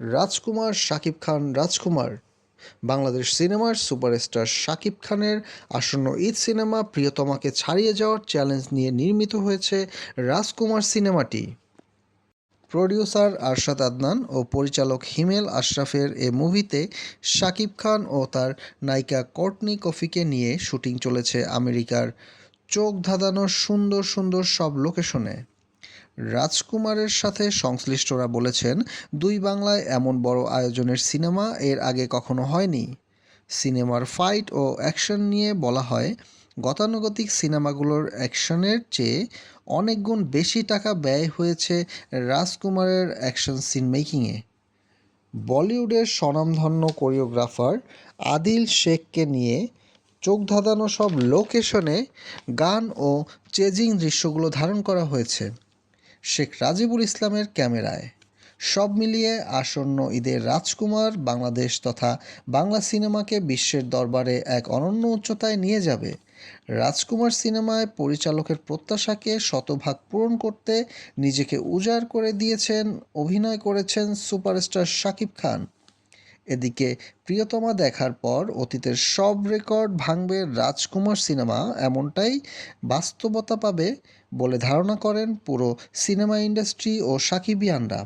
রাজকুমার শাকিব খান রাজকুমার বাংলাদেশ সিনেমার সুপারস্টার শাকিব খানের আসন্ন ঈদ সিনেমা প্রিয়তমাকে ছাড়িয়ে যাওয়ার চ্যালেঞ্জ নিয়ে নির্মিত হয়েছে রাজকুমার সিনেমাটি। প্রডিউসার আরশাদ আদনান ও পরিচালক হিমেল আশরাফের এ মুভিতে শাকিব খান ও তার নায়িকা কর্টনি কফিকে নিয়ে শুটিং চলেছে আমেরিকার চোখ ধাঁধানো সুন্দর সুন্দর সব লোকেশনে। রাজকুমারের সাথে সংশ্লিষ্টরা বলেছেন, দুই বাংলায় এমন বড় আয়োজনের সিনেমা এর আগে কখনো হয়নি। সিনেমার ফাইট ও অ্যাকশন নিয়ে বলা হয়, গতানুগতিক সিনেমাগুলোর অ্যাকশনের চেয়ে অনেক গুণ বেশি টাকা ব্যয় হয়েছে রাজকুমারের অ্যাকশন সিন মেকিংয়ে। বলিউডের স্বনামধন্য কোরিওগ্রাফার আদিল শেখকে নিয়ে চোখ ধাঁধানো সব লোকেশনে গান ও চেজিং দৃশ্যগুলো ধারণ করা হয়েছে শেখ রাজিবুল ইসলামের ক্যামেরায়। সব মিলিয়ে আসন্ন ঈদের রাজকুমার বাংলাদেশ তথা বাংলা সিনেমাকে বিশ্বের দরবারে এক অনন্য উচ্চতায় নিয়ে যাবে। রাজকুমার সিনেমায় পরিচালকের প্রত্যাশাকে শতভাগ পূরণ করতে নিজেকে উজাড় করে দিয়েছেন, অভিনয় করেছেন সুপারস্টার শাকিব খান। এদিকে প্রিয়তমা দেখার পর অতীতের সব রেকর্ড ভাঙবে রাজকুমার সিনেমা, এমনটাই বাস্তবতা পাবে বলে ধারণা করেন পুরো সিনেমা ইন্ডাস্ট্রি ও সাকিবিয়ানরা।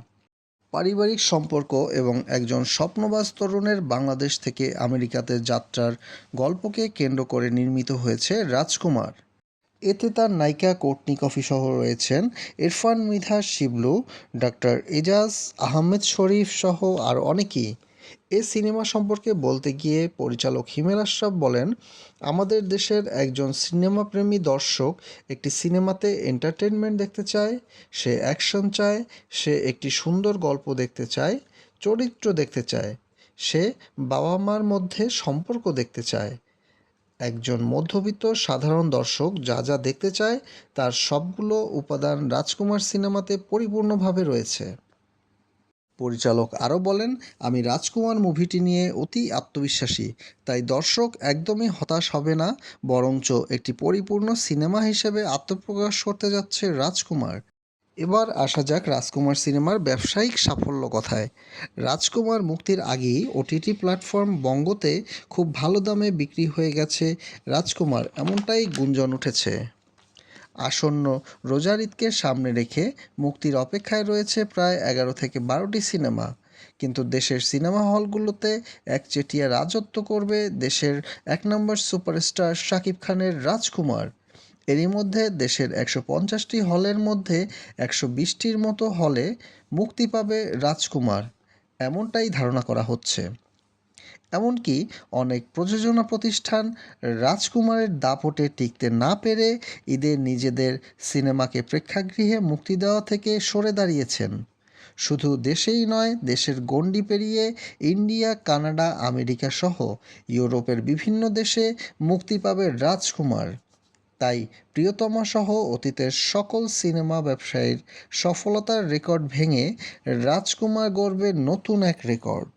পারিবারিক সম্পর্ক এবং একজন স্বপ্নবাজ তরুণের বাংলাদেশ থেকে আমেরিকাতে যাত্রার গল্পকে কেন্দ্র করে নির্মিত হয়েছে রাজকুমার। এতে তার নায়িকা কোর্টনি কফি সহ রয়েছেন ইরফান মৃধা শিবলু, ডক্টর এজাজ আহমেদ শরীফ সহ আর অনেকেই। এ সিনেমা সম্পর্কে বলতে গিয়ে পরিচালক হিমেল আশরাফ বলেন, আমাদের দেশের একজন সিনেমাপ্রেমী দর্শক একটি সিনেমাতে এন্টারটেনমেন্ট দেখতে চায়, সে অ্যাকশন চায়, সে একটি সুন্দর গল্প দেখতে চায়, চরিত্র দেখতে চায়, সে বাবা মার মধ্যে সম্পর্ক দেখতে চায়। একজন মধ্যবিত্ত সাধারণ দর্শক যা যা দেখতে চায় তার সবগুলো উপাদান রাজকুমার সিনেমাতে পরিপূর্ণভাবে রয়েছে। পরিচালক আরও বলেন, আমি রাজকুমার মুভিটি নিয়ে অতি আত্মবিশ্বাসী, তাই দর্শক একদমই হতাশ হবে না, বরঞ্চ একটি পরিপূর্ণ সিনেমা হিসেবে আত্মপ্রকাশ করতে যাচ্ছে রাজকুমার। এবার আসা যাক রাজকুমার সিনেমার ব্যবসায়িক সাফল্য কথায়। রাজকুমার মুক্তির আগেই ওটিটি প্ল্যাটফর্ম বঙ্গতে খুব ভালো দামে বিক্রি হয়ে গেছে রাজকুমার, এমনটাই গুঞ্জন উঠেছে। আসন্ন রোজার ঈদকে সামনে রেখে মুক্তির অপেক্ষায় রয়েছে প্রায় 11 থেকে 12টি সিনেমা। কিন্তু দেশের সিনেমা হলগুলোতে একচেটিয়া রাজত্ব করবে দেশের এক নম্বর সুপারস্টার শাকিব খানের রাজকুমার। এরই মধ্যে দেশের 150টি হলের মধ্যে 120টির মতো হলে মুক্তি পাবে রাজকুমার, এমনটাই ধারণা করা হচ্ছে। এমনকি অনেক প্রযোজনা প্রতিষ্ঠান রাজকুমারের দাপটে টিকতে না পেরে ঈদের নিজেদের সিনেমাকে প্রেক্ষাগৃহে মুক্তি দেওয়া থেকে সরে দাঁড়িয়েছেন। শুধু দেশেই নয়, দেশের গণ্ডি পেরিয়ে ইন্ডিয়া, কানাডা, আমেরিকা সহ ইউরোপের বিভিন্ন দেশে মুক্তি পাবে রাজকুমার। তাই প্রিয়তমা সহ অতীতের সকল সিনেমা ব্যবসায়ীর সফলতার রেকর্ড ভেঙে রাজকুমার গড়বে নতুন এক রেকর্ড।